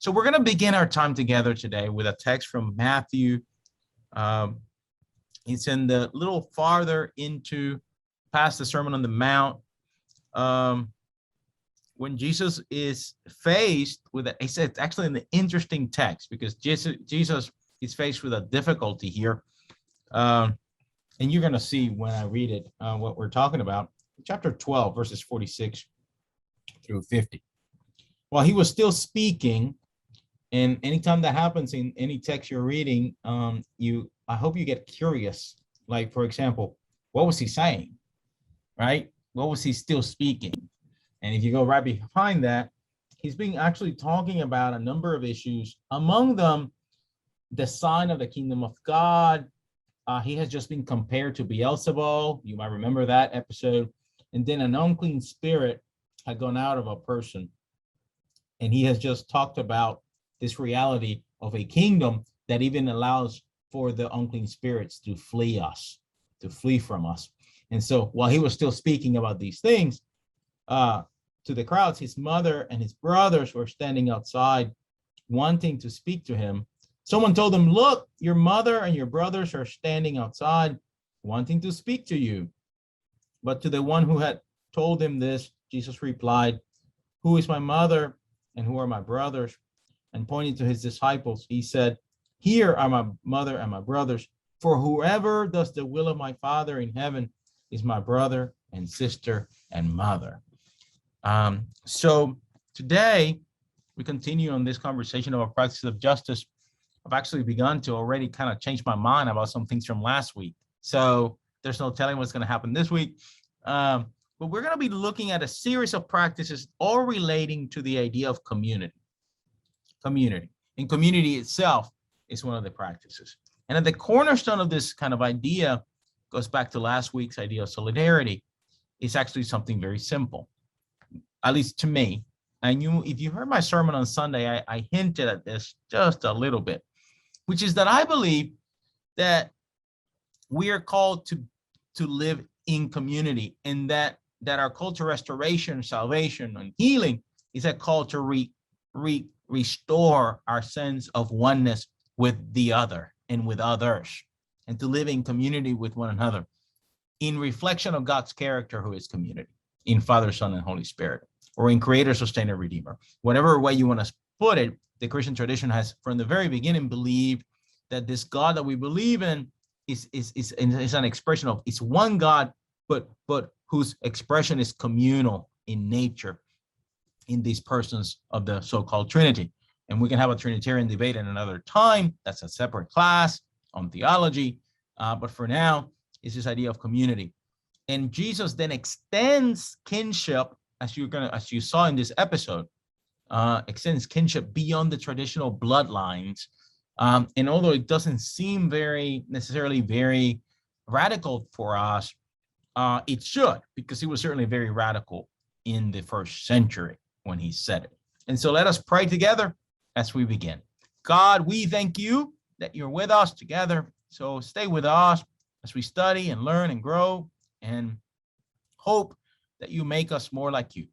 So we're going to begin our time together today with a text from Matthew. It's in the little farther into past the Sermon on the Mount. When Jesus is faced with it, it's actually an interesting text because Jesus is faced with a difficulty here. And you're going to see when I read it what we're talking about. Chapter 12, verses 46 through 50. While he was still speaking, and anytime that happens in any text you're reading, I hope you get curious. Like, for example, what was he saying, right? What was he still speaking? And if you go right behind that, he's been actually talking about a number of issues. Among them, the sign of the kingdom of God. He has just been compared to Beelzebul. You might remember that episode. And then an unclean spirit had gone out of a person. And he has just talked about this reality of a kingdom that even allows for the unclean spirits to flee from us. And so while he was still speaking about these things to the crowds, his mother and his brothers were standing outside wanting to speak to him. Someone told him, "Look, your mother and your brothers are standing outside wanting to speak to you." But to the one who had told him this, Jesus replied, "Who is my mother and who are my brothers?" And pointing to his disciples, he said, "Here are my mother and my brothers. For whoever does the will of my Father in heaven is my brother and sister and mother." So today we continue on this conversation about practice of justice. I've actually begun to already kind of change my mind about some things from last week. So there's no telling what's going to happen this week. But we're going to be looking at a series of practices all relating to the idea of community. And community itself is one of the practices. And at the cornerstone of this kind of idea goes back to last week's idea of solidarity. It's actually something very simple, at least to me. And if you heard my sermon on Sunday, I hinted at this just a little bit, which is that I believe that we are called to live in community, and that our call to restoration, salvation, and healing is a call to restore our sense of oneness with the other and with others, and to live in community with one another in reflection of God's character, who is community, in Father, Son, and Holy Spirit, or in Creator, Sustainer, Redeemer. Whatever way you want to put it, the Christian tradition has from the very beginning believed that this God that we believe in is an expression of, it's one God, but whose expression is communal in nature in these persons of the so-called Trinity. And we can have a Trinitarian debate in another time. That's a separate class on theology. But for now, it's this idea of community. And Jesus then extends kinship, as you saw in this episode, extends kinship beyond the traditional bloodlines. And although it doesn't seem necessarily very radical for us, it should, because he was certainly very radical in the first century when he said it. And so let us pray together as we begin. God, we thank you that you're with us together. So stay with us as we study and learn and grow, and hope that you make us more like you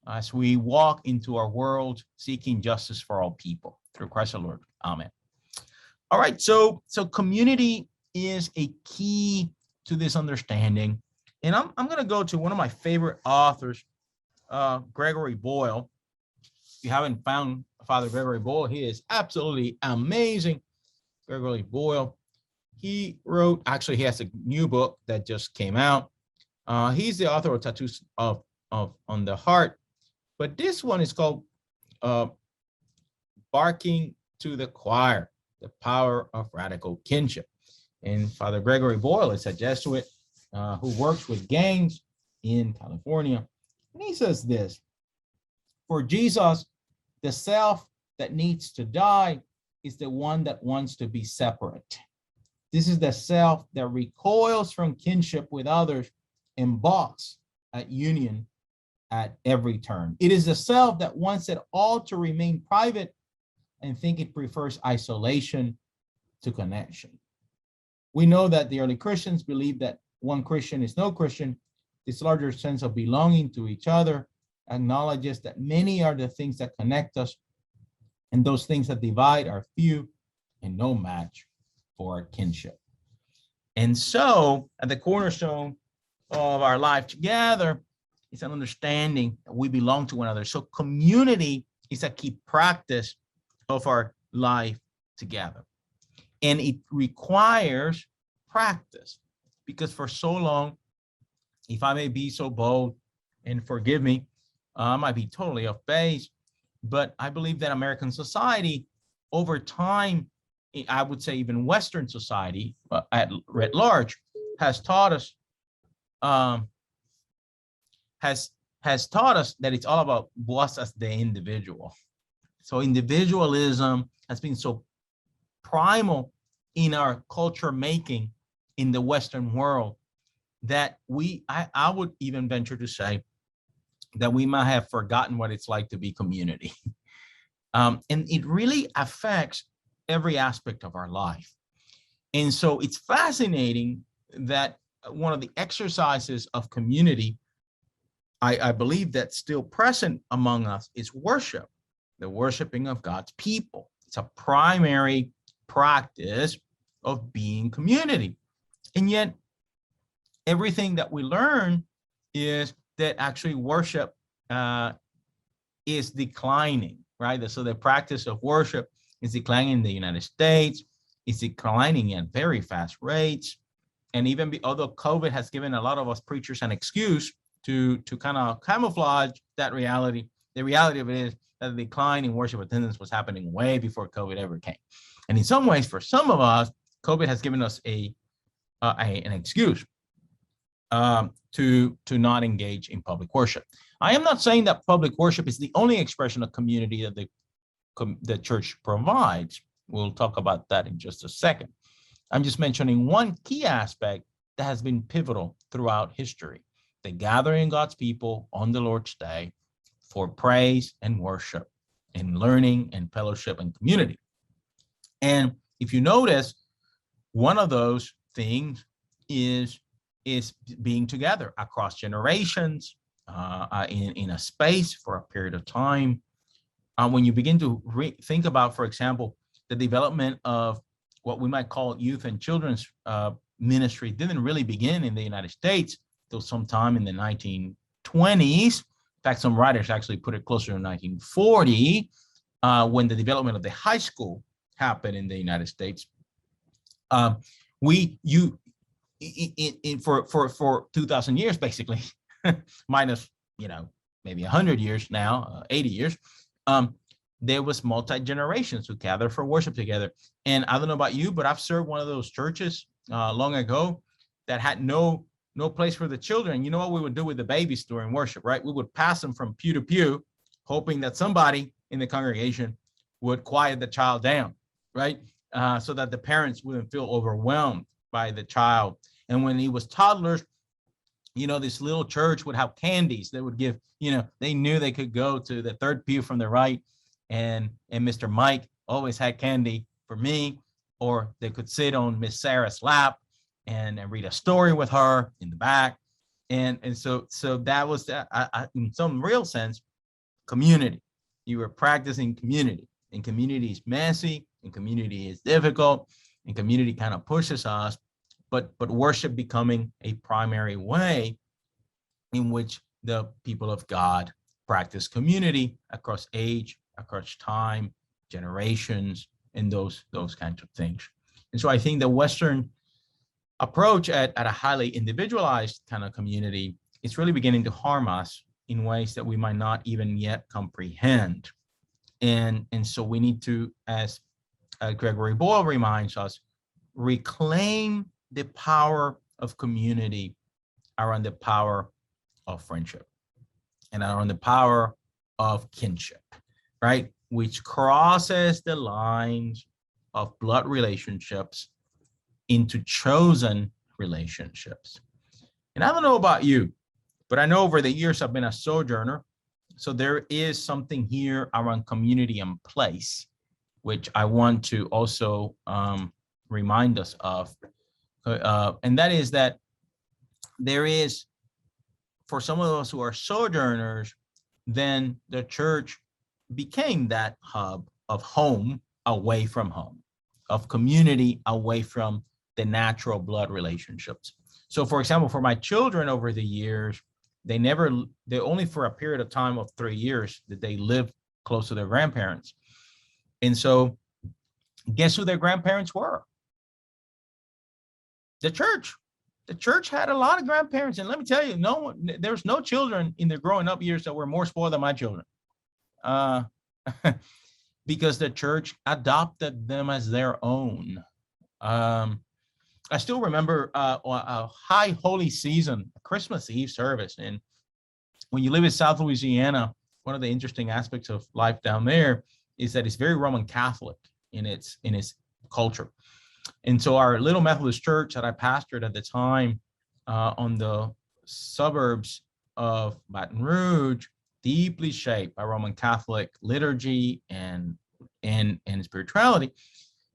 as we walk into our world seeking justice for all people. Through Christ our Lord. Amen. All right, so community is a key to this understanding. And I'm going to go to one of my favorite authors, Gregory Boyle. If you haven't found Father Gregory Boyle, he is absolutely amazing. Gregory Boyle. He has a new book that just came out. He's the author of Tattoos on the Heart. But this one is called Barking to the Choir, the Power of Radical Kinship. And Father Gregory Boyle is a Jesuit who works with gangs in California. And he says this: for Jesus, the self that needs to die is the one that wants to be separate. This is the self that recoils from kinship with others and balks at union at every turn. It is the self that wants it all to remain private and think it prefers isolation to connection. We know that the early Christians believed that one Christian is no Christian. This larger sense of belonging to each other acknowledges that many are the things that connect us, And those things that divide are few and no match for kinship. And so at the cornerstone of our life together is an understanding that we belong to one another. So community is a key practice of our life together. And it requires practice, because for so long, if I may be so bold, and forgive me, I might be totally off base, but I believe that American society over time, I would say even Western society at large, has taught us has taught us that it's all about us as the individual. So individualism has been so primal in our culture making in the Western world that I would even venture to say that we might have forgotten what it's like to be community. And it really affects every aspect of our life. And so it's fascinating that one of the exercises of community, I believe that's still present among us, is worship, the worshiping of God's people. It's a primary practice of being community. And yet everything that we learn is that actually worship is declining, right? So the practice of worship is declining in the United States. It's declining at very fast rates. And even although COVID has given a lot of us preachers an excuse to kind of camouflage that reality, the reality of it is that the decline in worship attendance was happening way before COVID ever came. And in some ways, for some of us, COVID has given us an excuse to not engage in public worship. I am not saying that public worship is the only expression of community that the church provides. We'll talk about that in just a second. I'm just mentioning one key aspect that has been pivotal throughout history: the gathering God's people on the Lord's Day for praise and worship and learning and fellowship and community. And if you notice, one of those things is being together across generations in a space for a period of time. When you begin to think about, for example, the development of what we might call youth and children's ministry didn't really begin in the United States till sometime in the 1920s. In fact, some writers actually put it closer to 1940, when the development of the high school happened in the United States. For 2,000 years, basically, minus, maybe 100 years now, 80 years, there was multi-generations who gathered for worship together. And I don't know about you, but I've served one of those churches long ago that had no place for the children. You know what we would do with the babies during worship, right? We would pass them from pew to pew, hoping that somebody in the congregation would quiet the child down, right? So that the parents wouldn't feel overwhelmed by the child. And when he was toddlers, this little church would have candies. They would give, they knew they could go to the third pew from the right, and Mr. Mike always had candy for me, or they could sit on Miss Sarah's lap and read a story with her in the back. And so that was, in some real sense, community. You were practicing community, and community is messy, and community is difficult, and community kind of pushes us, but worship becoming a primary way in which the people of God practice community across age, across time, generations, and those kinds of things. And so I think the Western approach at a highly individualized kind of community is really beginning to harm us in ways that we might not even yet comprehend. And so we need to, as Gregory Boyle reminds us, reclaim the power of community around the power of friendship and around the power of kinship, right? Which crosses the lines of blood relationships into chosen relationships. And I don't know about you, but I know over the years I've been a sojourner. So there is something here around community and place, which I want to also remind us of. And that is that there is, for some of us who are sojourners, then the church became that hub home away from home, of community away from the natural blood relationships. So for example, for my children over the years, they only for a period of time of 3 years that they lived close to their grandparents. And so guess who their grandparents were? The church. The church had a lot of grandparents. And let me tell you, there's no children in their growing up years that were more spoiled than my children. Because the church adopted them as their own. I still remember a high holy season, a Christmas Eve service. And when you live in South Louisiana, one of the interesting aspects of life down there is that it's very Roman Catholic in its culture. And so our little Methodist church that I pastored at the time on the suburbs of Baton Rouge, deeply shaped by Roman Catholic liturgy and spirituality.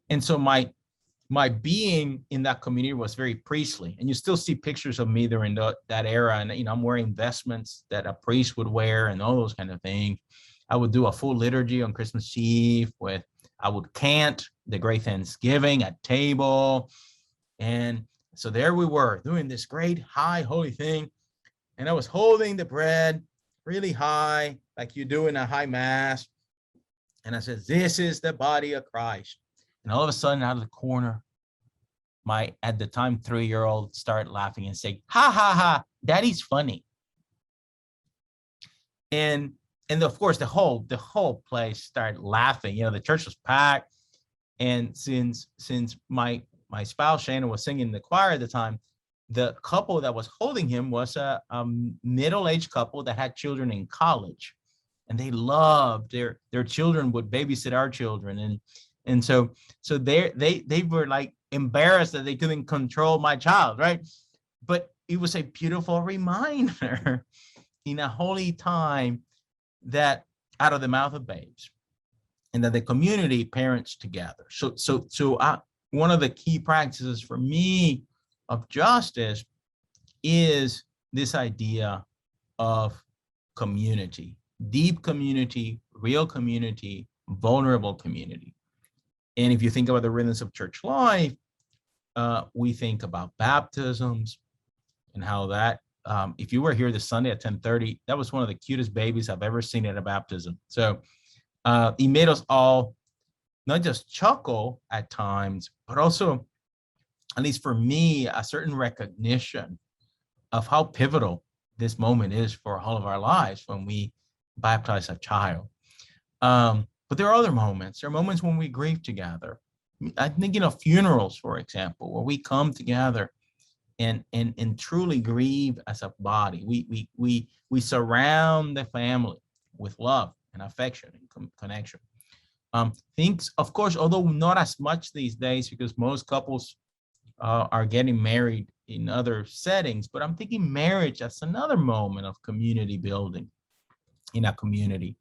And so my being in that community was very priestly, and you still see pictures of me during that era. And I'm wearing vestments that a priest would wear and all those kind of things. I would do a full liturgy on Christmas Eve I would cant the Great Thanksgiving at table. And so there we were doing this great high holy thing. And I was holding the bread really high, like you do in a high mass. And I said, this is the body of Christ. And all of a sudden, out of the corner, my, at the time, 3-year-old started laughing and saying, ha, ha, ha, Daddy's funny. And of course, the whole place started laughing. The church was packed. And since my spouse, Shannon, was singing in the choir at the time, the couple that was holding him was a middle-aged couple that had children in college. And they loved their children would babysit our children. And so they were like embarrassed that they couldn't control my child, right? But it was a beautiful reminder in a holy time that out of the mouth of babes, and that the community parents together. So one of the key practices for me of justice is this idea of community, deep community, real community, vulnerable community. And if you think about the rhythms of church life, we think about baptisms and how that, if you were here this Sunday at 10:30, that was one of the cutest babies I've ever seen at a baptism. So it made us all not just chuckle at times, but also, at least for me, a certain recognition of how pivotal this moment is for all of our lives when we baptize a child. But there are other moments. There are moments when we grieve together. I'm thinking of funerals, for example, where we come together and truly grieve as a body. We surround the family with love and affection and connection. Things, of course, although not as much these days because most couples are getting married in other settings, but I'm thinking marriage as another moment of community building in a community.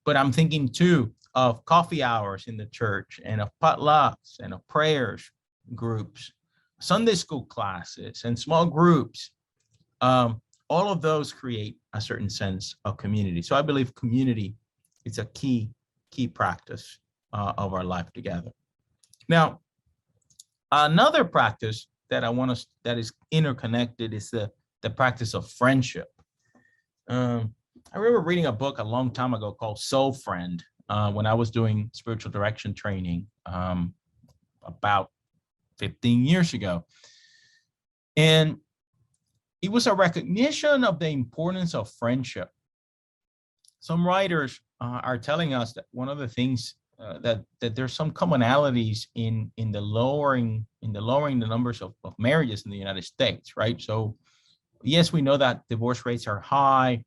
But I'm thinking too of coffee hours in the church and of potlucks and of prayers groups, Sunday school classes and small groups. All of those create a certain sense of community. So I believe community is a key practice of our life together. Now, another practice that that is interconnected is the practice of friendship. I remember reading a book a long time ago called Soul Friend when I was doing spiritual direction training about 15 years ago. And it was a recognition of the importance of friendship. Some writers are telling us that one of the things that there's some commonalities in the lowering the numbers of marriages in the United States, right? So yes, we know that divorce rates are high.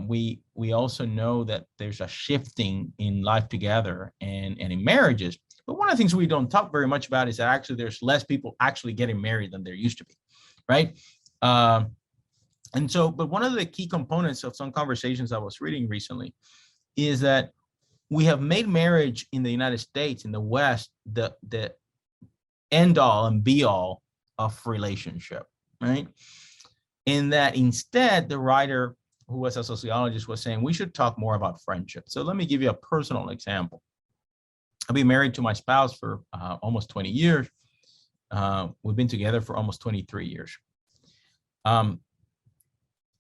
We also know that there's a shifting in life together and in marriages. But one of the things we don't talk very much about is that actually there's less people actually getting married than there used to be, right? And so, but one of the key components of some conversations I was reading recently is that we have made marriage in the United States, in the West, the end all and be all of relationship, right? And that instead, the writer, who was a sociologist, was saying we should talk more about friendship. So let me give you a personal example. I've been married to my spouse for almost 20 years. We've been together for almost 23 years. And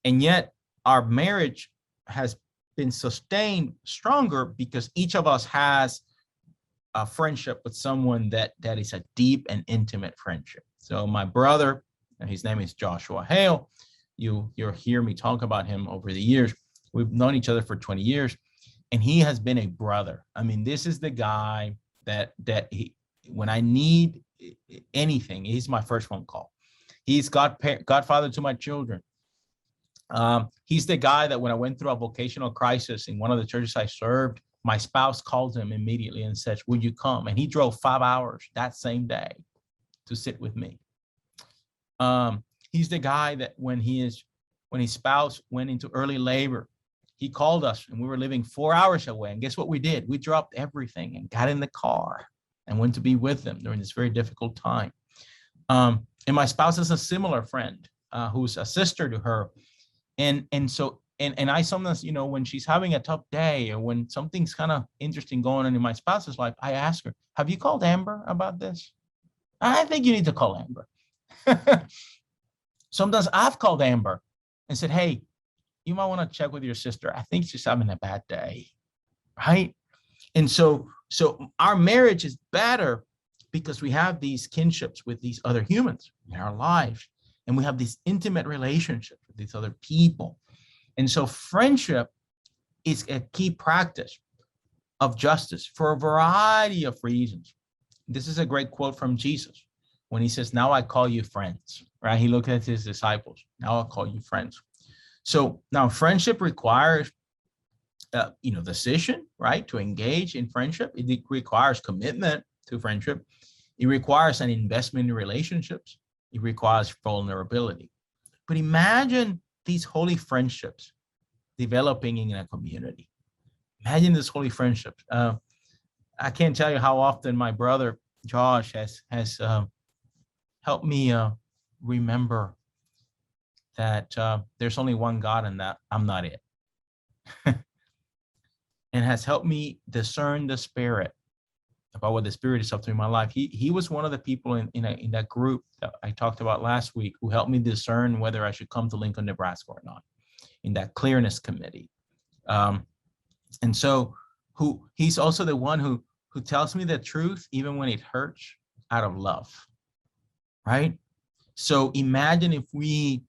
yet our marriage has been sustained stronger because each of us has a friendship with someone that is a deep and intimate friendship. So my brother, and his name is Joshua Hale. You'll hear me talk about him over the years. We've known each other for 20 years, and he has been a brother. I mean, this is the guy that when I need anything, he's my first phone call. He's godfather to my children. He's the guy that when I went through a vocational crisis in one of the churches I served, my spouse called him immediately and said, "Would you come?" And he drove 5 hours that same day to sit with me. He's the guy that when his spouse went into early labor, he called us and we were living 4 hours away. And guess what we did? We dropped everything and got in the car and went to be with them during this very difficult time. And my spouse is a similar friend who's a sister to her. And I sometimes, when she's having a tough day or when something's kind of interesting going on in my spouse's life, I ask her, "Have you called Amber about this?" "I think you need to call Amber." Sometimes I've called Amber and said, "Hey, you might want to check with your sister. I think she's having a bad day." Right? And so our marriage is better because we have these kinships with these other humans in our lives. And we have these intimate relationships with these other people. And so friendship is a key practice of justice for a variety of reasons. This is a great quote from Jesus when he says, "Now I call you friends," right? He looked at his disciples. "Now I'll call you friends." So now friendship requires, decision, right? To engage in friendship. It requires commitment to friendship. It requires an investment in relationships. It requires vulnerability. But imagine these holy friendships developing in a community. Imagine this holy friendship. I can't tell you how often my brother Josh has helped me remember that there's only one God and that I'm not it. And has helped me discern the Spirit about what the Spirit is up to in my life. He was one of the people in that group that I talked about last week who helped me discern whether I should come to Lincoln, Nebraska or not, in that clearness committee. And so he's also the one who tells me the truth even when it hurts out of love, right? So imagine if we,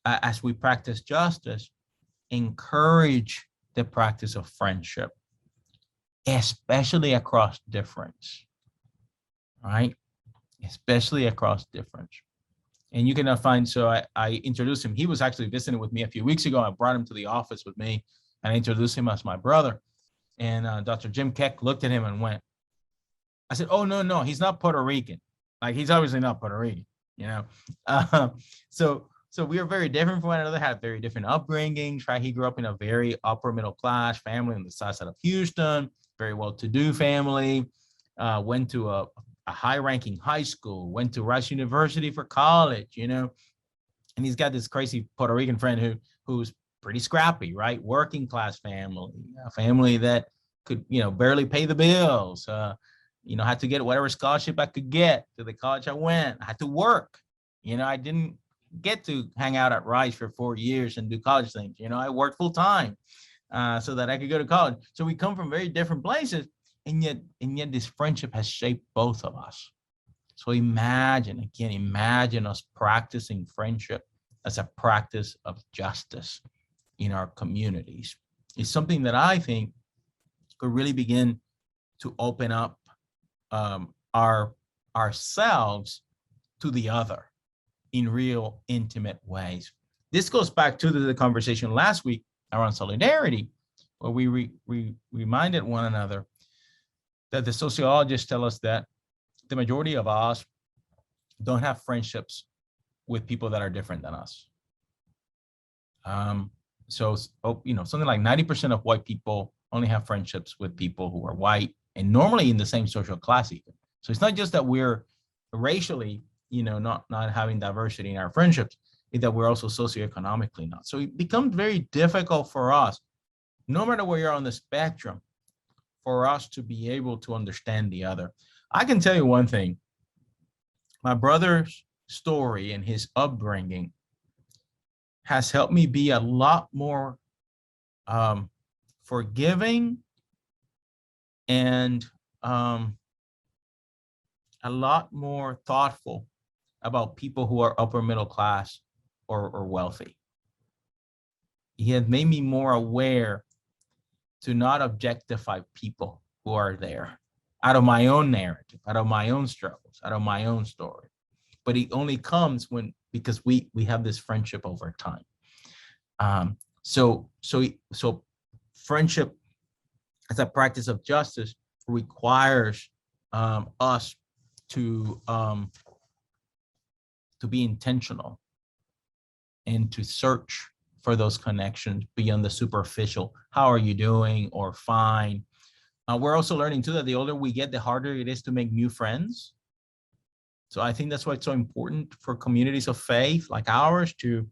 as we practice justice, encourage the practice of friendship, especially across difference, right? Especially across difference. And you can find, so I introduced him. He was actually visiting with me a few weeks ago. I brought him to the office with me and I introduced him as my brother. And Dr. Jim Keck looked at him and went, I said, "Oh, no, he's not Puerto Rican. Like, he's obviously not Puerto Rican, So we are very different from one another, had very different upbringings, right? He grew up in a very upper middle class family on the south side of Houston, very well-to-do family, went to a high-ranking high school, went to Rice University for college, and he's got this crazy Puerto Rican friend who's pretty scrappy, right? Working class family, a family that could, barely pay the bills, had to get whatever scholarship I could get to the college I went. I had to work, I didn't get to hang out at Rice for 4 years and do college things. I worked full time so that I could go to college. So we come from very different places, and yet this friendship has shaped both of us. So imagine us practicing friendship as a practice of justice in our communities. It's something that I think could really begin to open up ourselves to the other in real intimate ways. This goes back to the conversation last week around solidarity, where we reminded one another that the sociologists tell us that the majority of us don't have friendships with people that are different than us. Something like 90% of white people only have friendships with people who are white and normally in the same social class even. So it's not just that we're racially not having diversity in our friendships, is that we're also socioeconomically not. So it becomes very difficult for us, no matter where you're on the spectrum, for us to be able to understand the other. I can tell you one thing. My brother's story and his upbringing has helped me be a lot more forgiving and a lot more thoughtful about people who are upper middle class or wealthy. He has made me more aware to not objectify people who are there out of my own narrative, out of my own struggles, out of my own story. But it only comes because we have this friendship over time. So friendship as a practice of justice requires us to be intentional and to search for those connections beyond the superficial. How are you doing? Or fine. We're also learning too that the older we get, the harder it is to make new friends. So I think that's why it's so important for communities of faith like ours to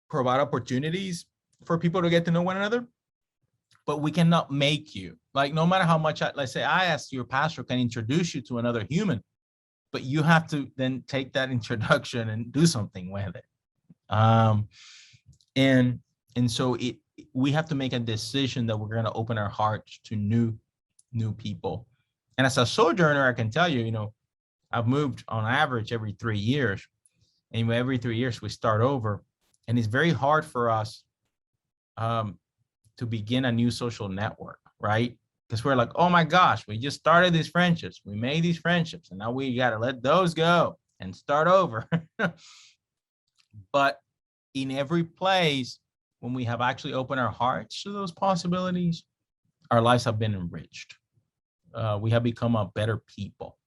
provide opportunities for people to get to know one another. But we cannot make you, like, no matter how much, let's say I ask your pastor can introduce you to another human, but you have to then take that introduction and do something with it. And so we have to make a decision that we're going to open our hearts to new people. And as a sojourner, I can tell you, I've moved on average every 3 years. And every 3 years we start over. And it's very hard for us to begin a new social network, right? Because we're like, oh my gosh, we just started these friendships. We made these friendships and now we got to let those go and start over. But in every place, when we have actually opened our hearts to those possibilities, our lives have been enriched. We have become a better people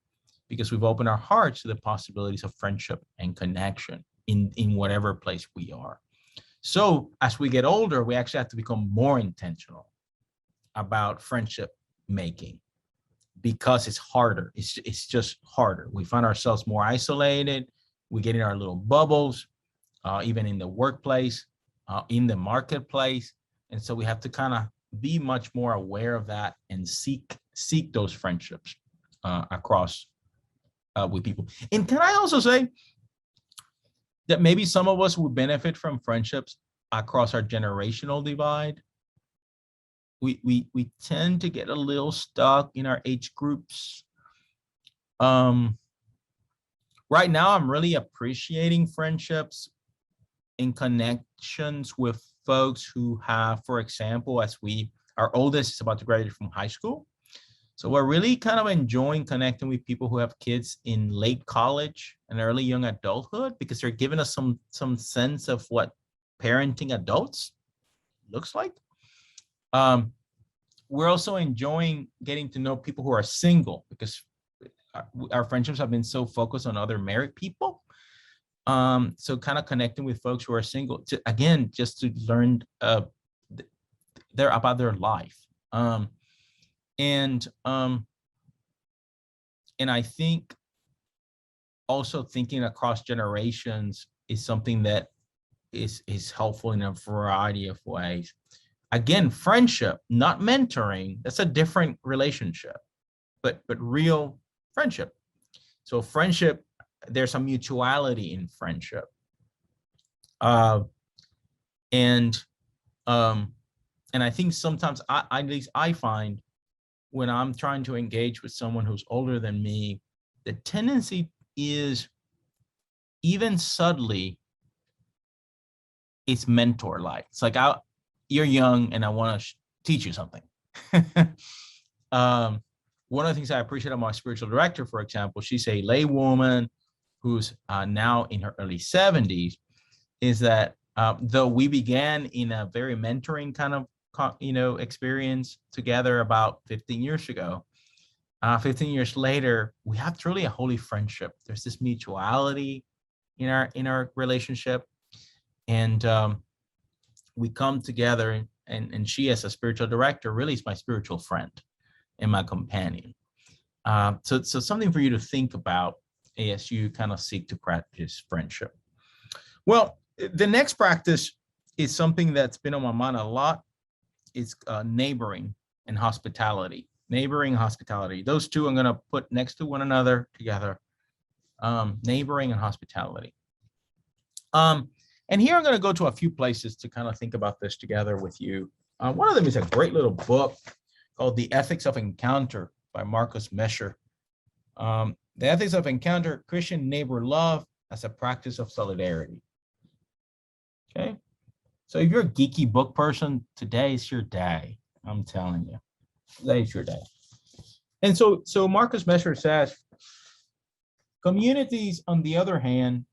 because we've opened our hearts to the possibilities of friendship and connection in whatever place we are. So as we get older, we actually have to become more intentional about friendship making because it's harder. It's just harder. We find ourselves more isolated. We get in our little bubbles, even in the workplace, in the marketplace. And so we have to kind of be much more aware of that and seek those friendships across with people. And can I also say that maybe some of us would benefit from friendships across our generational divide? We tend to get a little stuck in our age groups. Right now, I'm really appreciating friendships and connections with folks who have, for example, our oldest is about to graduate from high school. So we're really kind of enjoying connecting with people who have kids in late college and early young adulthood because they're giving us some sense of what parenting adults looks like. We're also enjoying getting to know people who are single because our friendships have been so focused on other married people. So kind of connecting with folks who are single, just to learn about their life. And I think also thinking across generations is something that is helpful in a variety of ways. Again, friendship, not mentoring, that's a different relationship, but real friendship. So friendship, there's a mutuality in friendship. And I think sometimes at least I find when I'm trying to engage with someone who's older than me, the tendency is even subtly, it's mentor-like. It's like, you're young and I want to teach you something. One of the things I appreciate about my spiritual director, for example, she's a lay woman who's now in her early 70s, is that though we began in a very mentoring kind of experience together about 15 years ago, 15 years later, we have truly a holy friendship. There's this mutuality in our relationship, and we come together, and she, as a spiritual director, really is my spiritual friend and my companion. So something for you to think about as you kind of seek to practice friendship. Well, the next practice is something that's been on my mind a lot. It's neighboring and hospitality. Neighboring, hospitality. Those two I'm going to put next to one another together. Neighboring and hospitality. And here I'm going to go to a few places to kind of think about this together with you. One of them is a great little book called The Ethics of Encounter by Marcus Mescher. The Ethics of Encounter, Christian Neighbor Love as a Practice of Solidarity. Okay. So if you're a geeky book person, today's your day. I'm telling you, today's your day. And so Marcus Mescher says, communities, on the other hand,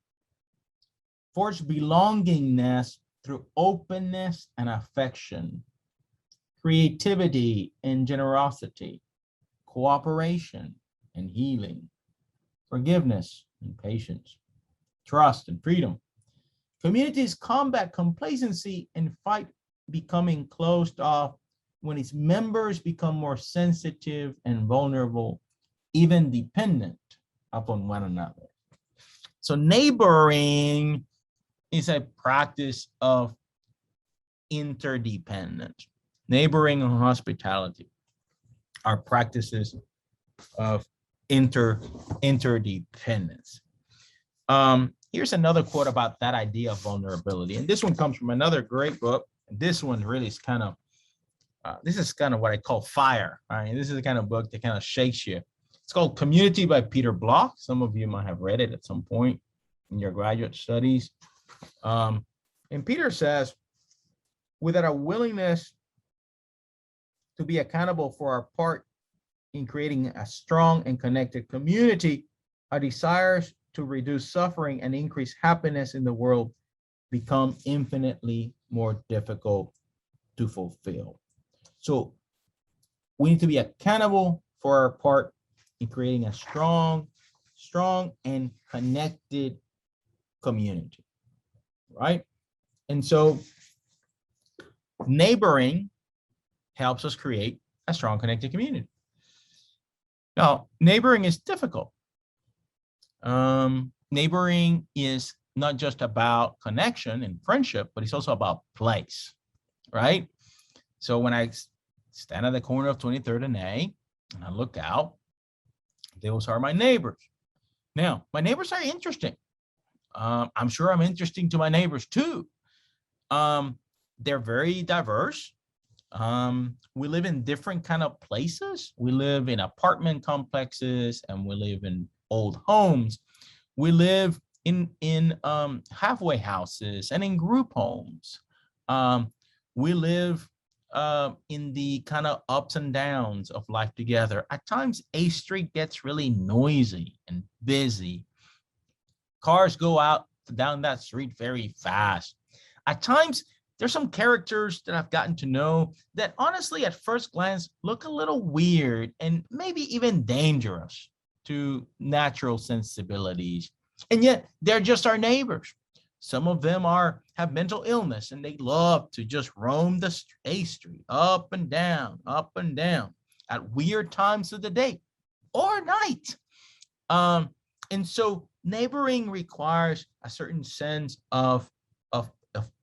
forge belongingness through openness and affection, creativity and generosity, cooperation and healing, forgiveness and patience, trust and freedom. Communities combat complacency and fight becoming closed off when its members become more sensitive and vulnerable, even dependent upon one another. So neighboring is a practice of interdependence. Neighboring and hospitality are practices of interdependence. Here's another quote about that idea of vulnerability. And this one comes from another great book. This one really is kind of, this is kind of what I call fire. Right? This is the kind of book that kind of shakes you. It's called Community by Peter Block. Some of you might have read it at some point in your graduate studies. And Peter says, without a willingness to be accountable for our part in creating a strong and connected community, our desires to reduce suffering and increase happiness in the world become infinitely more difficult to fulfill. So we need to be accountable for our part in creating a strong and connected community, right? And so neighboring helps us create a strong connected community. Now, neighboring is difficult. Neighboring is not just about connection and friendship, but it's also about place, right? So when I stand at the corner of 23rd and A and I look out, those are my neighbors. Now, my neighbors are interesting. I'm sure I'm interesting to my neighbors too. They're very diverse. We live in different kind of places. We live in apartment complexes and we live in old homes. We live in halfway houses and in group homes. We live in the kind of ups and downs of life together. At times, A Street gets really noisy and busy. Cars go out down that street very fast. At times, there's some characters that I've gotten to know that honestly, at first glance, look a little weird and maybe even dangerous to natural sensibilities. And yet they're just our neighbors. Some of them have mental illness and they love to just roam the A Street up and down at weird times of the day or night. And so neighboring requires a certain sense of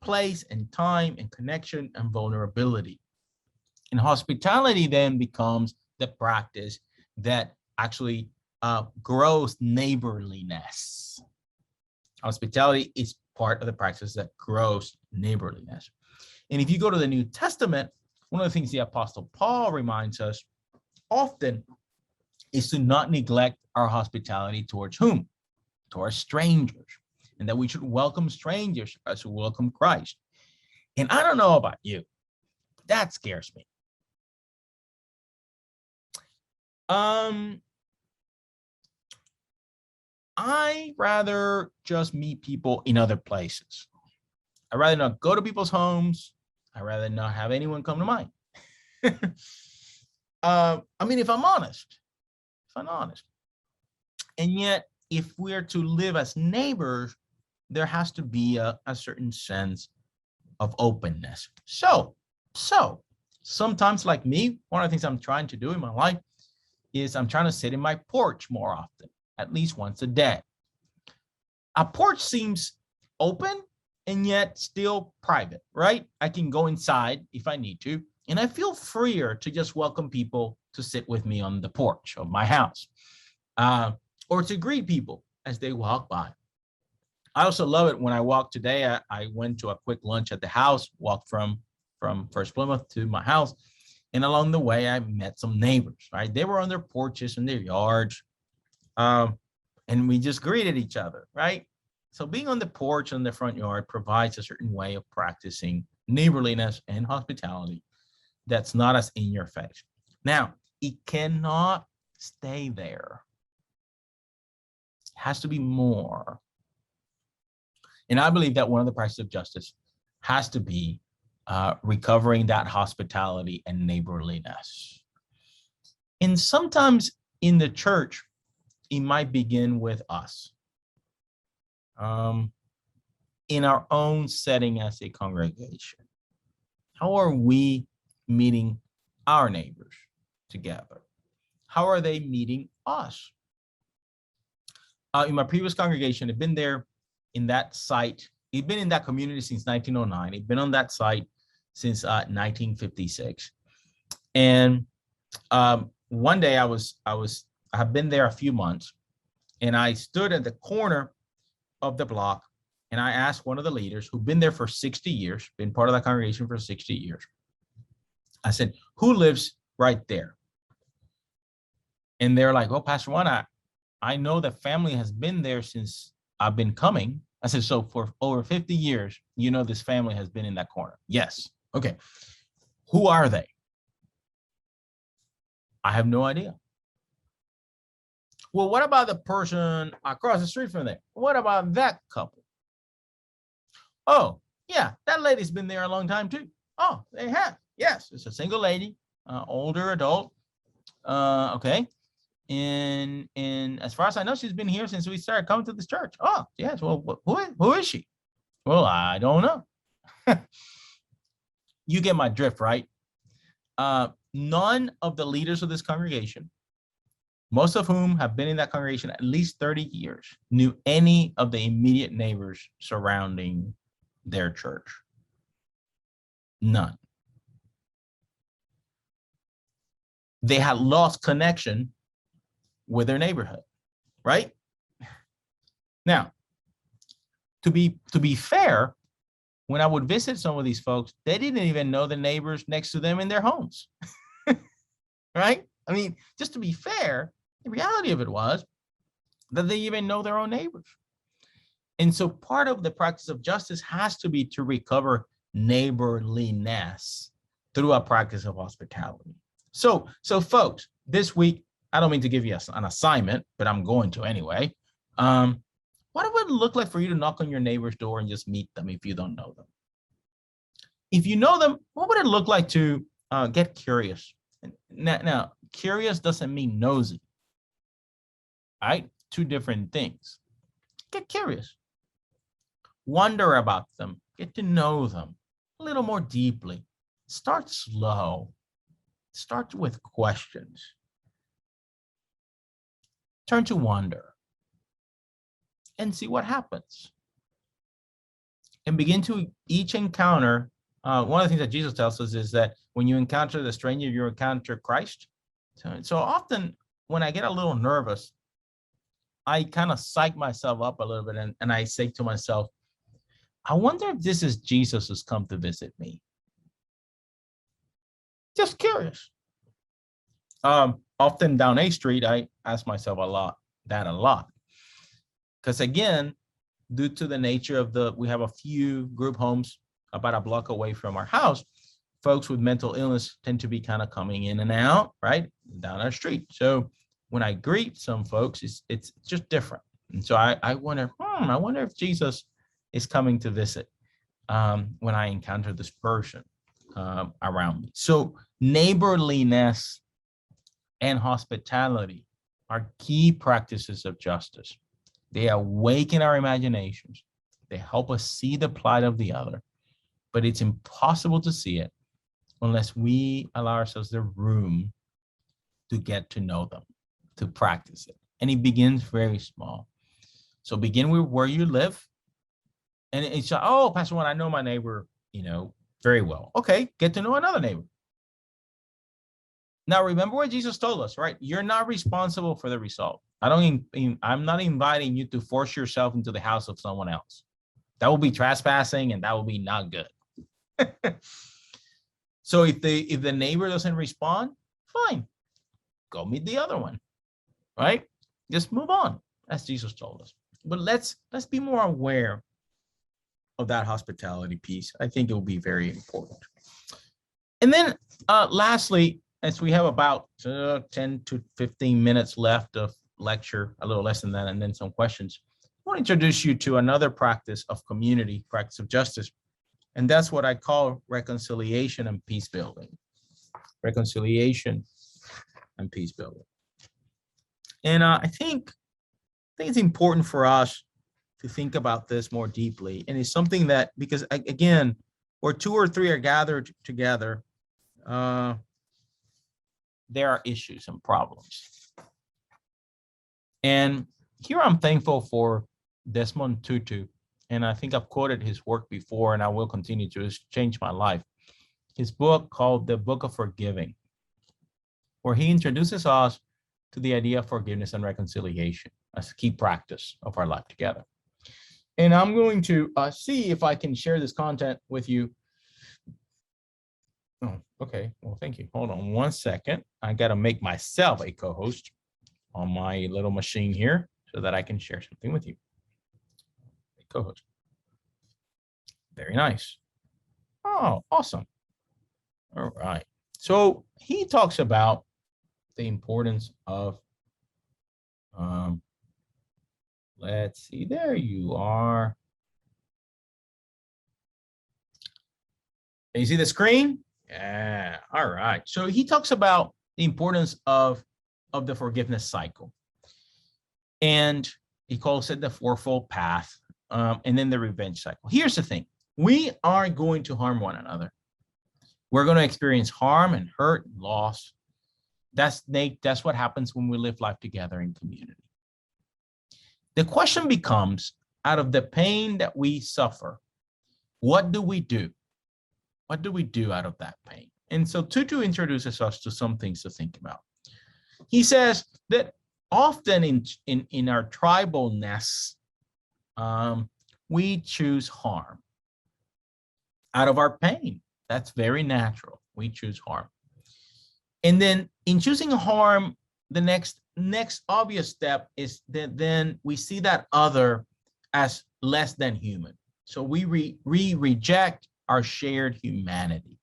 place and time and connection and vulnerability. And hospitality then becomes the practice that actually grows neighborliness. Hospitality is part of the practice that grows neighborliness. And if you go to the New Testament, one of the things the Apostle Paul reminds us often is to not neglect our hospitality towards whom? Towards strangers. And that we should welcome strangers as we welcome Christ. And I don't know about you, but that scares me. I rather just meet people in other places. I'd rather not go to people's homes. I'd rather not have anyone come to mine. I mean, if I'm honest. And yet, if we're to live as neighbors, there has to be a certain sense of openness. So sometimes, like me, one of the things I'm trying to do in my life is I'm trying to sit in my porch more often, at least once a day. A porch seems open and yet still private, right? I can go inside if I need to. And I feel freer to just welcome people to sit with me on the porch of my house, or to greet people as they walk by. I also love it when I walk today. I went to a quick lunch at the house, walked from First-Plymouth to my house. And along the way, I met some neighbors, right? They were on their porches and their yards. And we just greeted each other, right? So being on the porch in the front yard provides a certain way of practicing neighborliness and hospitality that's not as in your face. Now, it cannot stay there. It has to be more. And I believe that one of the practices of justice has to be recovering that hospitality and neighborliness. And sometimes in the church, it might begin with us. In our own setting as a congregation. How are we meeting our neighbors together? How are they meeting us? In my previous congregation, I've been there in that site. I've been in that community since 1909. I've been on that site since 1956. And one day I have been there a few months, and I stood at the corner of the block, and I asked one of the leaders who'd been there for 60 years, been part of that congregation for 60 years. I said, who lives right there? And they're like, oh, Pastor Juan, I know the family has been there since I've been coming. I said, so for over 50 years, you know, this family has been in that corner. Yes. Okay. Who are they? I have no idea. Well, what about the person across the street from there? What about that couple? Oh, yeah, that lady's been there a long time too. Oh, they have. Yes, it's a single lady, older adult. Okay. And as far as I know, she's been here since we started coming to this church. Oh, yes. Well, who is she? Well, I don't know. You get my drift, right? None of the leaders of this congregation, most of whom have been in that congregation at least 30 years, knew any of the immediate neighbors surrounding their church. None. They had lost connection with their neighborhood, right? Now, to be fair, when I would visit some of these folks, they didn't even know the neighbors next to them in their homes, right? I mean, just to be fair, the reality of it was that they even know their own neighbors. And so part of the practice of justice has to be to recover neighborliness through a practice of hospitality. So folks, this week, I don't mean to give you an assignment, but I'm going to anyway. What would it look like for you to knock on your neighbor's door and just meet them if you don't know them? If you know them, what would it look like to get curious? Now, curious doesn't mean nosy, right? Two different things. Get curious. Wonder about them. Get to know them a little more deeply. Start slow. Start with questions. Turn to wonder and see what happens. And begin to each encounter. One of the things that Jesus tells us is that when you encounter the stranger, you encounter Christ. So often when I get a little nervous, I kind of psych myself up a little bit and I say to myself, I wonder if this is Jesus who's come to visit me. Just curious. Often down A Street, I ask myself a lot. Because again, due to the nature of we have a few group homes about a block away from our house, folks with mental illness tend to be kind of coming in and out, right, down our street. So when I greet some folks, it's just different. And so I wonder if Jesus is coming to visit when I encounter this person around me. So neighborliness and hospitality are key practices of justice. They awaken our imaginations. They help us see the plight of the other, but it's impossible to see it unless we allow ourselves the room to get to know them, to practice it. And it begins very small. So begin with where you live. And it's, oh, Pastor Juan, I know my neighbor, very well. Okay, get to know another neighbor. Now, remember what Jesus told us, right? You're not responsible for the result. I'm not inviting you to force yourself into the house of someone else. That will be trespassing, and that will be not good. So if the neighbor doesn't respond, fine, go meet the other one, right? Just move on, as Jesus told us. But let's be more aware of that hospitality piece. I think it will be very important. And then lastly, as we have about 10 to 15 minutes left of lecture, a little less than that, and then some questions, I want to introduce you to another practice of community, practice of justice. And that's what I call reconciliation and peace building. Reconciliation and peace building. And I think it's important for us to think about this more deeply. And it's something that, because again, where two or three are gathered together, there are issues and problems. And here I'm thankful for Desmond Tutu. And I think I've quoted his work before, and I will continue to. It's changed my life. His book called The Book of Forgiving, where he introduces us to the idea of forgiveness and reconciliation as a key practice of our life together. And I'm going to see if I can share this content with you. Oh, okay. Well, thank you. Hold on one second. I got to make myself a co-host on my little machine here so that I can share something with you. Co-host. Very nice. Oh, awesome. All right. So he talks about the importance of, let's see, there you are. Can you see the screen? Yeah. All right. So he talks about the importance of the forgiveness cycle. And he calls it the Fourfold Path. And then the revenge cycle. Here's the thing. We are going to harm one another. We're going to experience harm and hurt and loss. That's what happens when we live life together in community. The question becomes, out of the pain that we suffer, what do we do? What do we do out of that pain? And so Tutu introduces us to some things to think about. He says that often in our tribalness, we choose harm out of our pain. That's very natural. We choose harm. And then in choosing harm, the next obvious step is that then we see that other as less than human. So we reject our shared humanity.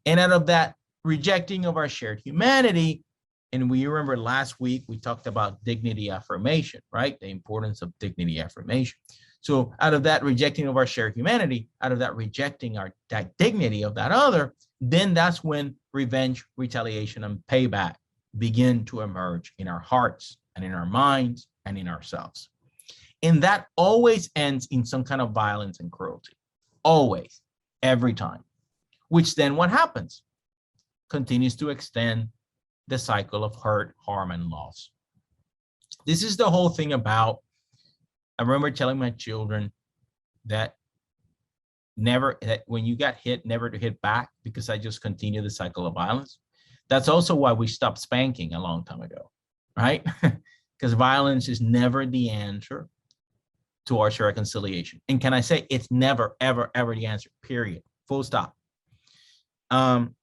And out of that rejecting of our shared humanity, and we remember last week we talked about dignity affirmation, right? The importance of dignity affirmation. So out of that rejecting of our shared humanity, out of that rejecting that dignity of that other, then that's when revenge, retaliation, and payback begin to emerge in our hearts and in our minds and in ourselves. And that always ends in some kind of violence and cruelty. Always, every time. Which then what happens? Continues to extend the cycle of hurt, harm, and loss. This is the whole thing about, I remember telling my children that when you got hit, never to hit back, because I just continue the cycle of violence. That's also why we stopped spanking a long time ago, right? Because violence is never the answer towards reconciliation. And can I say it's never, ever, ever the answer, period, full stop. And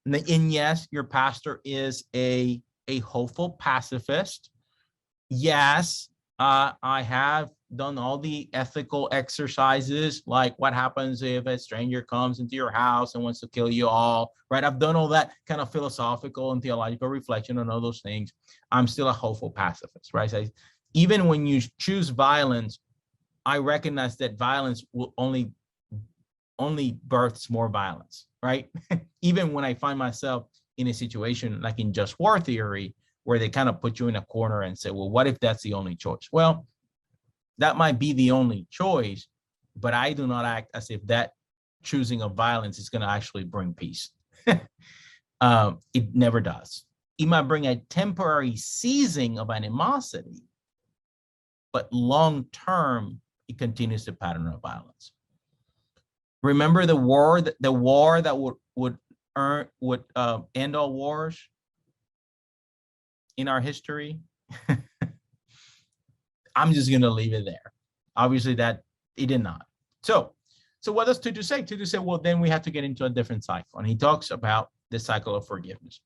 yes, your pastor is a hopeful pacifist. Yes, I have done all the ethical exercises, like what happens if a stranger comes into your house and wants to kill you all, right? I've done all that kind of philosophical and theological reflection on all those things. I'm still a hopeful pacifist, right? So even when you choose violence, I recognize that violence will only births more violence, right? Even when I find myself in a situation like in just war theory, where they kind of put you in a corner and say, well, what if that's the only choice? Well, that might be the only choice, but I do not act as if that choosing of violence is going to actually bring peace. It never does. It might bring a temporary ceasing of animosity, but long-term, it continues the pattern of violence. Remember the war that would end all wars? in our history? I'm just going to leave it there. Obviously, that it did not. So what does Tutu say? Tutu said, well, then we have to get into a different cycle. And he talks about the cycle of forgiveness.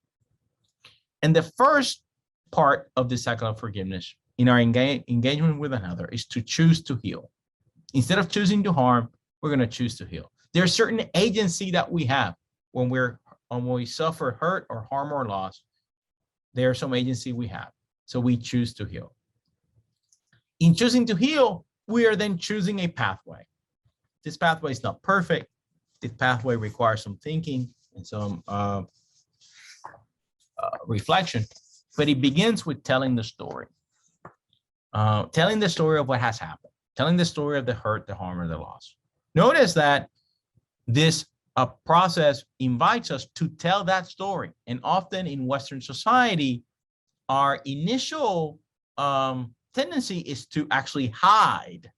And the first part of the cycle of forgiveness in our engagement with another is to choose to heal. Instead of choosing to harm, we're going to choose to heal. There's certain agency that we have when we suffer hurt or harm or loss. There's some agency we have. So we choose to heal. In choosing to heal, we are then choosing a pathway. This pathway is not perfect. This pathway requires some thinking and some reflection, but it begins with telling the story. Telling the story of what has happened, telling the story of the hurt, the harm, or the loss. Notice that this process invites us to tell that story. And often in Western society, our initial tendency is to actually hide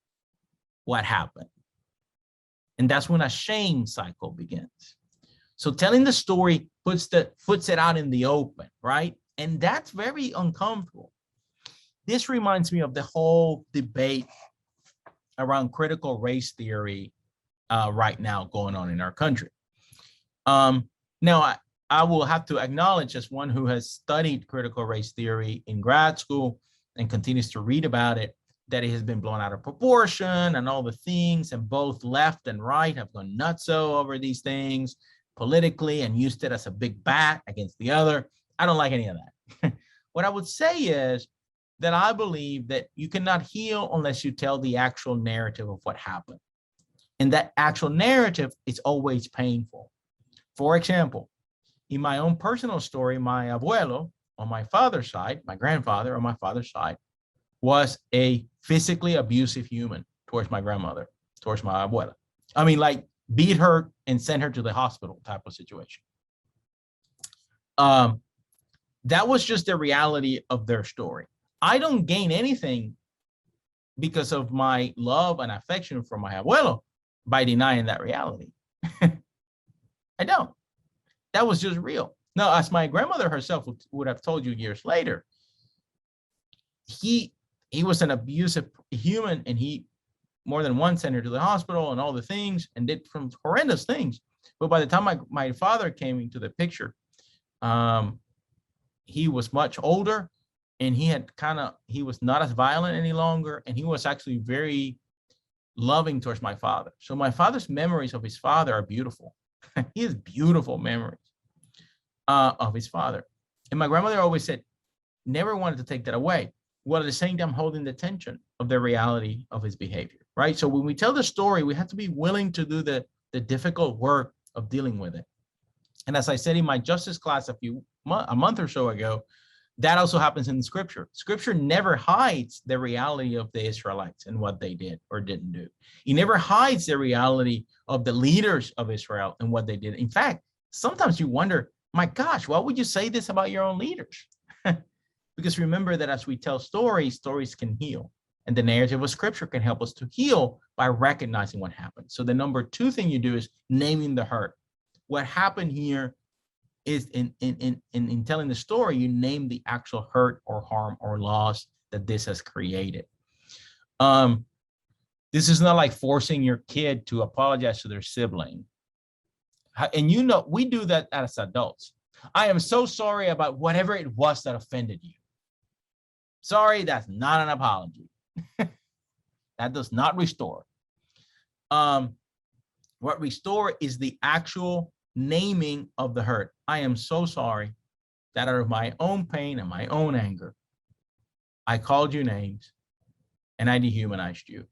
what happened. And that's when a shame cycle begins. So telling the story puts it out in the open, right? And that's very uncomfortable. This reminds me of the whole debate around critical race theory right now going on in our country. Now, I will have to acknowledge, as one who has studied critical race theory in grad school and continues to read about it, that it has been blown out of proportion and all the things, and both left and right have gone nutso over these things politically and used it as a big bat against the other. I don't like any of that. What I would say is that I believe that you cannot heal unless you tell the actual narrative of what happened. And that actual narrative is always painful. For example, in my own personal story, my abuelo on my father's side, my grandfather on my father's side, was a physically abusive human towards my grandmother, towards my abuela. I mean, like beat her and send her to the hospital type of situation. That was just the reality of their story. I don't gain anything because of my love and affection for my abuelo by denying that reality. I don't. That was just real. Now, as my grandmother herself would have told you years later, he was an abusive human, and he more than once sent her to the hospital and all the things and did some horrendous things. But by the time my father came into the picture, he was much older, and he was not as violent any longer, and he was actually very loving towards my father. So my father's memories of his father are beautiful. He has beautiful memories of his father. And my grandmother always said, never wanted to take that away, while at the same time holding the tension of the reality of his behavior, right? So when we tell the story, we have to be willing to do the difficult work of dealing with it. And as I said in my justice class a month or so ago, that also happens in Scripture. Scripture never hides the reality of the Israelites and what they did or didn't do. It never hides the reality of the leaders of Israel and what they did. In fact, sometimes you wonder, my gosh, why would you say this about your own leaders? Because remember that as we tell stories, stories can heal. And the narrative of Scripture can help us to heal by recognizing what happened. So the number two thing you do is naming the hurt. What happened here is in telling the story, you name the actual hurt or harm or loss that this has created. This is not like forcing your kid to apologize to their sibling. And you know, we do that as adults. I am so sorry about whatever it was that offended you. Sorry, that's not an apology. That does not restore. What restore is the actual naming of the hurt. I am so sorry that out of my own pain and my own anger, I called you names and I dehumanized you.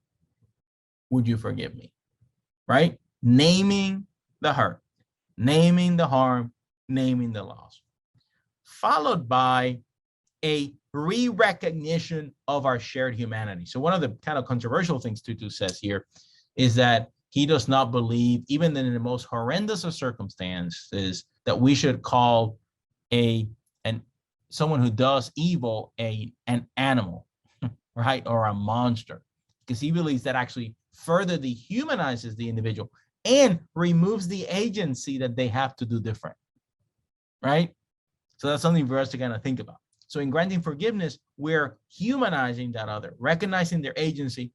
Would you forgive me? Right? Naming the hurt, naming the harm, naming the loss, followed by a re-recognition of our shared humanity. So one of the kind of controversial things Tutu says here is that he does not believe, even in the most horrendous of circumstances, that we should call someone who does evil an animal, right, or a monster, because he believes that actually further dehumanizes the individual and removes the agency that they have to do different, right? So that's something for us to kind of think about. So in granting forgiveness, we're humanizing that other, recognizing their agency.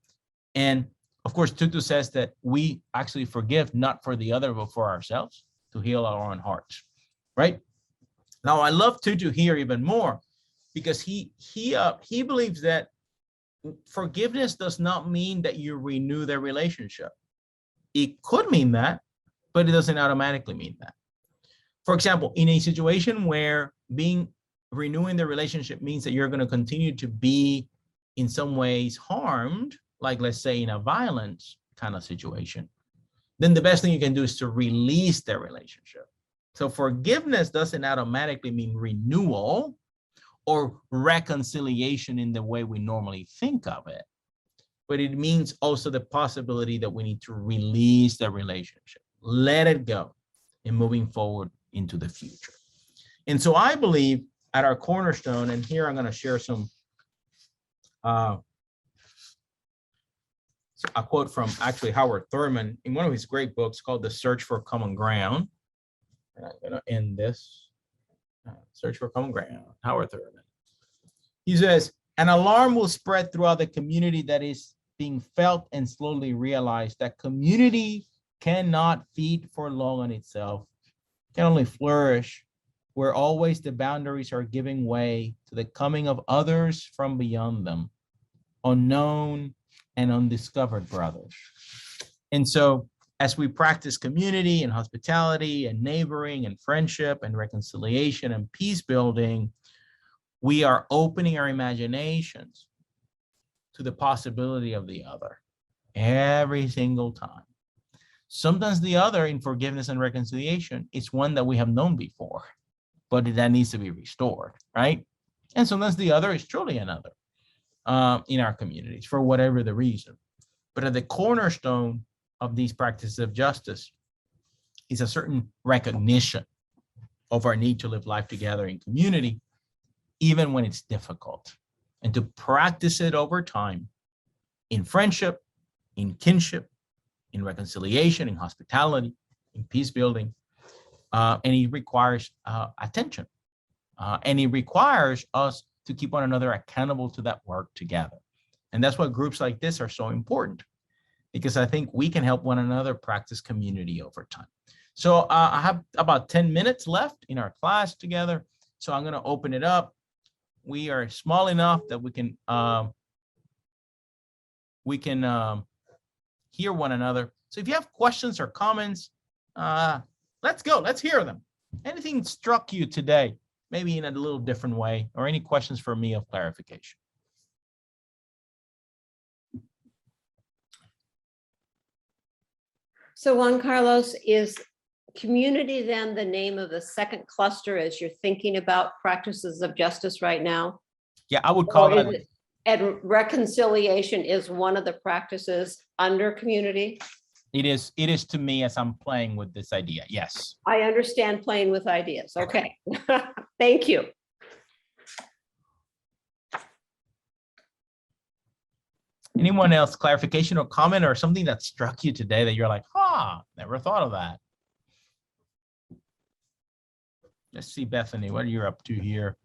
And of course, Tutu says that we actually forgive not for the other, but for ourselves to heal our own hearts, right? Now, I love Tutu here even more because he believes that forgiveness does not mean that you renew their relationship. It could mean that, but it doesn't automatically mean that. For example, in a situation where renewing the relationship means that you're going to continue to be in some ways harmed, like let's say in a violence kind of situation, then the best thing you can do is to release their relationship. So forgiveness doesn't automatically mean renewal or reconciliation in the way we normally think of it, but it means also the possibility that we need to release the relationship, let it go, and moving forward into the future. And so I believe at our cornerstone, and here I'm going to share a quote from actually Howard Thurman in one of his great books called The Search for Common Ground. And I'm going to end this. Search for Common Ground, Howard Thurman. He says, an alarm will spread throughout the community that is being felt and slowly realized that community cannot feed for long on itself, can only flourish where always the boundaries are giving way to the coming of others from beyond them, unknown and undiscovered brothers. And so as we practice community and hospitality and neighboring and friendship and reconciliation and peace building, we are opening our imaginations to the possibility of the other every single time. Sometimes the other in forgiveness and reconciliation is one that we have known before, but that needs to be restored, right? And sometimes the other is truly another in our communities for whatever the reason. But at the cornerstone of these practices of justice is a certain recognition of our need to live life together in community, even when it's difficult, and to practice it over time in friendship, in kinship, in reconciliation, in hospitality, in peace building. And it requires attention. And it requires us to keep one another accountable to that work together. And that's why groups like this are so important, because I think we can help one another practice community over time. So I have about 10 minutes left in our class together. So I'm going to open it up. We are small enough that we can hear one another. So if you have questions or comments, let's go. Let's hear them. Anything struck you today, maybe in a little different way, or any questions for me of clarification? So Juan Carlos, is community then the name of the second cluster as you're thinking about practices of justice right now? Yeah, I would call that. And reconciliation is one of the practices under community? It is to me as I'm playing with this idea. Yes. I understand playing with ideas. Okay. Thank you. Anyone else, clarification or comment or something that struck you today that you're like, never thought of that? Let's see, Bethany, what are you up to here?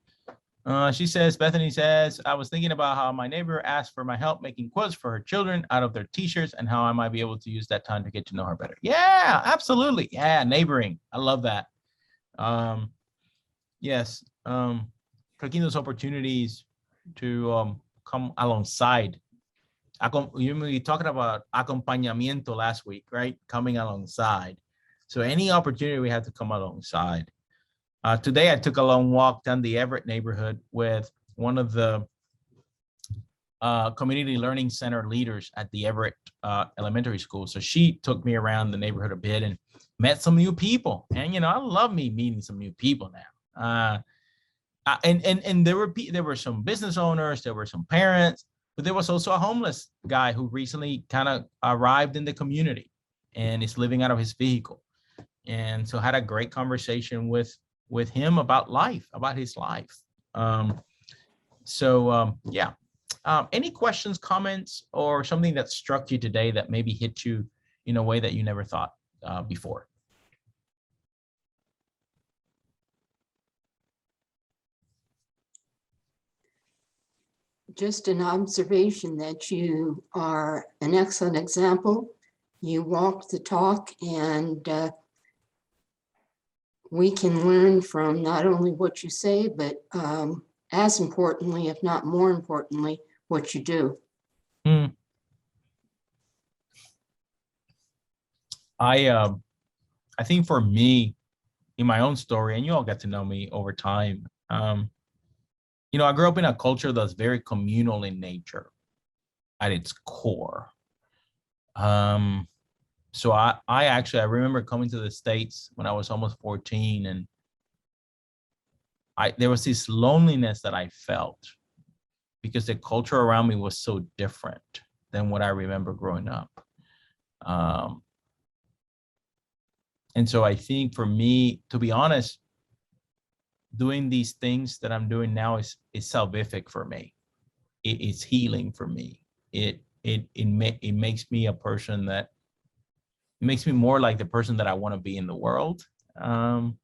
Bethany says, I was thinking about how my neighbor asked for my help making quotes for her children out of their t-shirts and how I might be able to use that time to get to know her better. Yeah, absolutely. Yeah, neighboring. I love that. Yes, taking those opportunities to come alongside. You were talking about acompañamiento last week, right? Coming alongside. So any opportunity we have to come alongside. Today, I took a long walk down the Everett neighborhood with one of the community learning center leaders at the Everett elementary school. So she took me around the neighborhood a bit and met some new people. And, I love meeting some new people now. And there were some business owners, there were some parents, but there was also a homeless guy who recently kind of arrived in the community and is living out of his vehicle. And so had a great conversation with him about life, about his life. Yeah. Any questions, comments, or something that struck you today that maybe hit you in a way that you never thought before? just an observation that you are an excellent example. You walk the talk, and we can learn from not only what you say, but as importantly, if not more importantly, what you do. I think for me, in my own story, and you all get to know me over time, you know, I grew up in a culture that's very communal in nature at its core. So I remember coming to the States when I was almost 14, and there was this loneliness that I felt because the culture around me was so different than what I remember growing up. And so I think for me, to be honest, doing these things that I'm doing now is salvific for me. It's healing for me. It makes me a person that, it makes me more like the person that I want to be in the world. And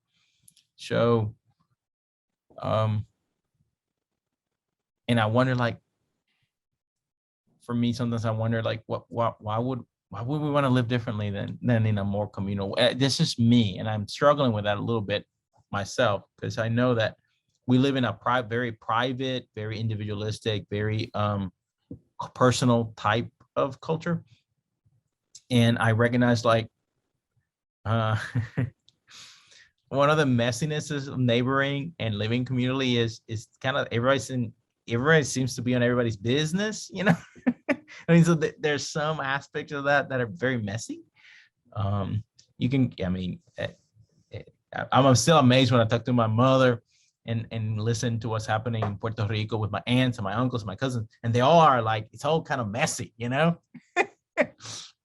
I wonder, like, for me, sometimes I wonder, like, why would we want to live differently than in a more communal way? This is me, and I'm struggling with that a little bit myself, because I know that we live in a very private, very individualistic, very personal type of culture. And I recognize, like, one of the messinesses of neighboring and living community is kind of everybody seems to be on everybody's business, you know. I mean, so there's some aspects of that are very messy. I'm still amazed when I talk to my mother and listen to what's happening in Puerto Rico with my aunts and my uncles and my cousins, and they all are like, it's all kind of messy, you know.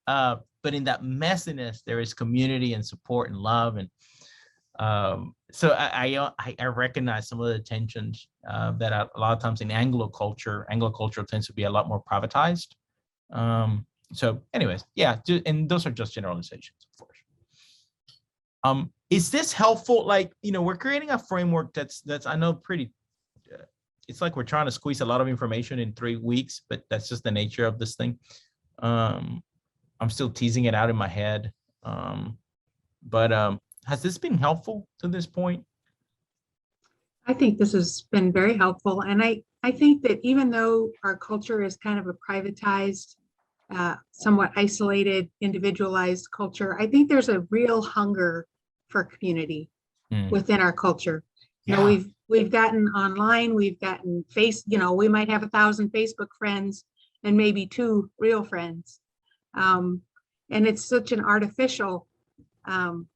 But in that messiness, there is community and support and love, and so I recognize some of the tensions that a lot of times in Anglo culture tends to be a lot more privatized. So anyways, yeah, and those are just generalizations, of course. Is this helpful? Like, you know, we're creating a framework that's I know pretty, it's like we're trying to squeeze a lot of information in 3 weeks, but that's just the nature of this thing. I'm still teasing it out in my head. But has this been helpful to this point? I think this has been very helpful. And I think that even though our culture is kind of a privatized, somewhat isolated, individualized culture, I think there's a real hunger for community within our culture. You know, we've gotten online, we've gotten we might have 1,000 Facebook friends and maybe 2 real friends. And it's such an artificial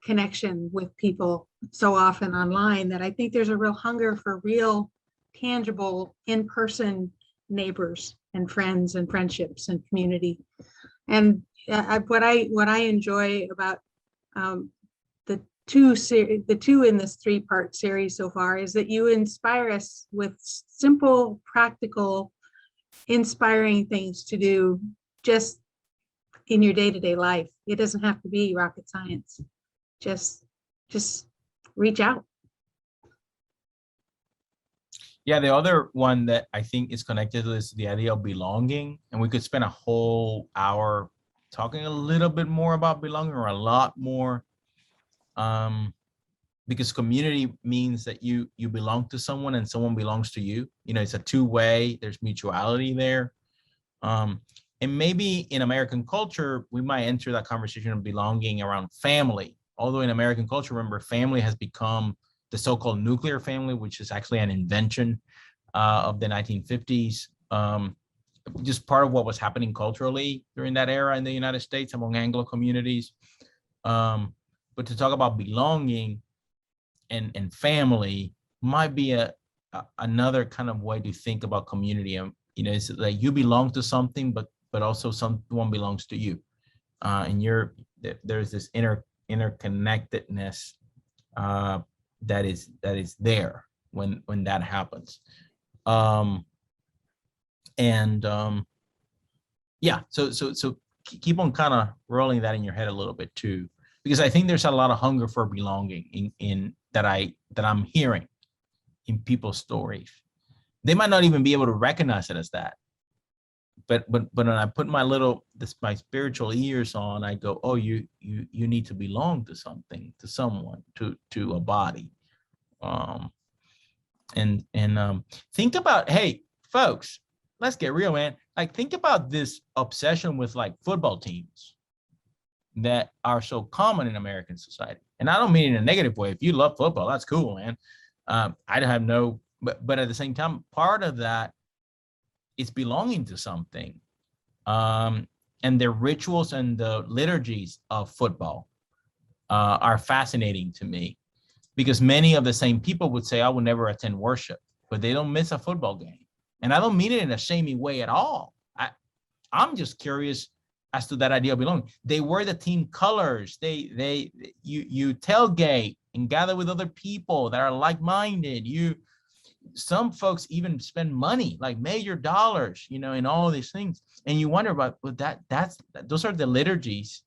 connection with people so often online that I think there's a real hunger for real, tangible, in-person neighbors and friends and friendships and community. And what I enjoy about the two in this 3-part series so far is that you inspire us with simple, practical, inspiring things to do just in your day-to-day life. It doesn't have to be rocket science. Just reach out. Yeah, the other one that I think is connected to this is the idea of belonging. And we could spend a whole hour talking a little bit more about belonging, or a lot more, because community means that you belong to someone and someone belongs to you. You know, it's a two-way, there's mutuality there. And maybe in American culture, we might enter that conversation of belonging around family. Although in American culture, remember, family has become the so-called nuclear family, which is actually an invention of the 1950s. Just part of what was happening culturally during that era in the United States among Anglo communities. But to talk about belonging and family might be another kind of way to think about community. You know, it's like you belong to something, but also someone belongs to you, and there's this interconnectedness that is there when that happens. Yeah, so keep on kind of rolling that in your head a little bit too, because I think there's a lot of hunger for belonging in that I'm hearing in people's stories. They might not even be able to recognize it as that. But when I put my spiritual ears on, I go, oh, you need to belong to something, to someone, to a body. And think about, hey, folks, let's get real, man. Like, think about this obsession with like football teams that are so common in American society. And I don't mean in a negative way. If you love football, that's cool, man. I don't have no, but at the same time, part of that is belonging to something. And the rituals and the liturgies of football are fascinating to me, because many of the same people would say, I will never attend worship, but they don't miss a football game. And I don't mean it in a shamey way at all. I'm just curious as to that idea of belonging. They wear the team colors. You tailgate and gather with other people that are like-minded. Some folks even spend money, like major dollars, in all these things. And you wonder about, well, those are the liturgies.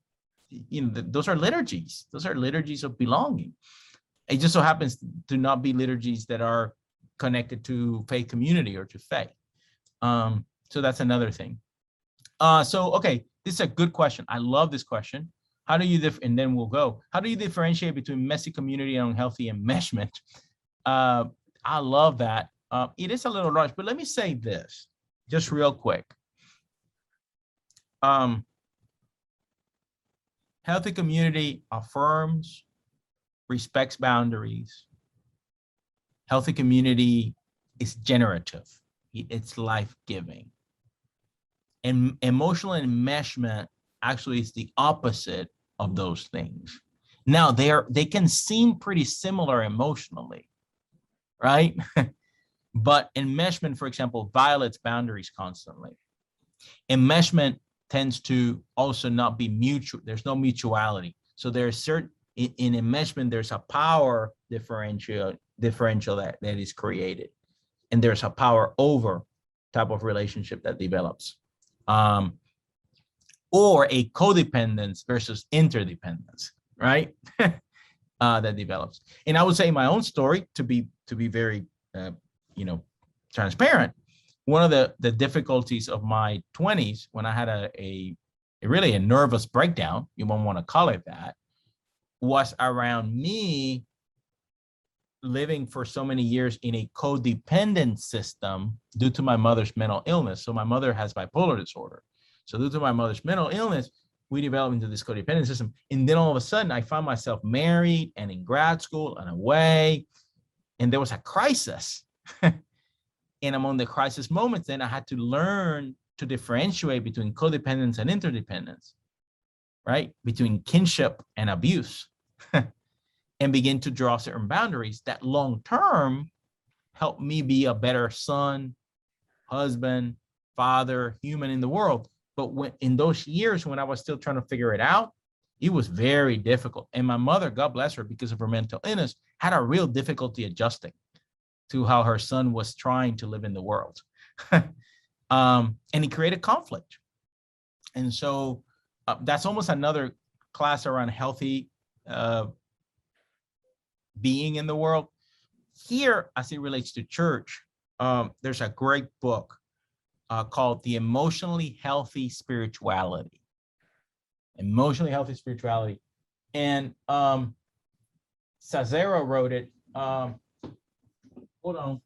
Those are liturgies. Those are liturgies of belonging. It just so happens to not be liturgies that are connected to faith community or to faith. So that's another thing. Okay, this is a good question. I love this question. How do you and then we'll go. How do you differentiate between messy community and unhealthy enmeshment? I love that. It is a little large, but let me say this just real quick. Healthy community affirms, respects boundaries. Healthy community is generative. It's life-giving. And emotional enmeshment actually is the opposite of those things. Now, they can seem pretty similar emotionally, right? But enmeshment, for example, violates boundaries constantly. Enmeshment tends to also not be mutual. There's no mutuality. So there's in enmeshment, there's a power differential that is created. And there's a power over type of relationship that develops. Or a codependence versus interdependence, right? That develops. And I would say my own story, to be very transparent. One of the difficulties of my 20s, when I had a really nervous breakdown, you won't want to call it that, was around me living for so many years in a codependent system due to my mother's mental illness. So my mother has bipolar disorder. So due to my mother's mental illness, we developed into this codependent system. And then all of a sudden I found myself married and in grad school and away. And there was a crisis. And among the crisis moments, then I had to learn to differentiate between codependence and interdependence, right? Between kinship and abuse. And begin to draw certain boundaries that long-term help me be a better son, husband, father, human in the world. But in those years when I was still trying to figure it out, it was very difficult. And my mother, God bless her, because of her mental illness, had a real difficulty adjusting to how her son was trying to live in the world. And it created conflict. And so that's almost another class around healthy being in the world. Here, as it relates to church, there's a great book called The Emotionally Healthy Spirituality. Emotionally Healthy Spirituality. And Sazero wrote it. Hold on.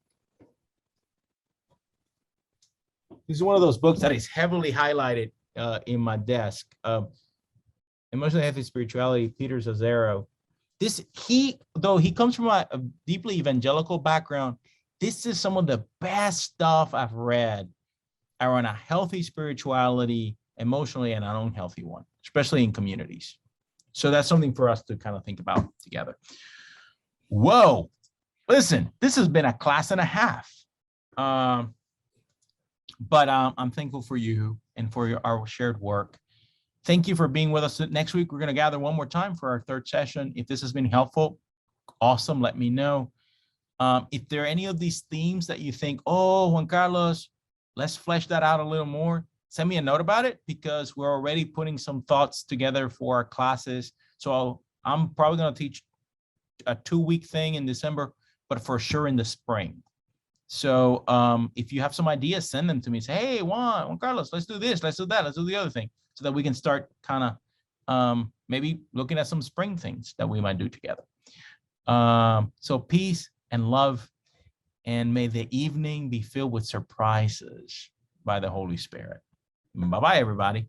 This is one of those books that is heavily highlighted in my desk. Emotionally Healthy Spirituality, Peter Sazero. Though he comes from a deeply evangelical background, this is some of the best stuff I've read around a healthy spirituality, emotionally, and an unhealthy one, especially in communities. So that's something for us to kind of think about together. Whoa, listen, this has been a class and a half. But I'm thankful for you and for our shared work. Thank you for being with us. Next week, we're going to gather one more time for our third session. If this has been helpful, awesome, let me know. If there are any of these themes that you think, oh, Juan Carlos, let's flesh that out a little more, send me a note about it, because we're already putting some thoughts together for our classes. So I'm probably going to teach a 2-week thing in December, but for sure in the spring. So if you have some ideas, send them to me. Say, hey, Juan Carlos, let's do this, let's do that, let's do the other thing, so that we can start kind of maybe looking at some spring things that we might do together. So peace and love, and may the evening be filled with surprises by the Holy Spirit. Bye-bye, everybody.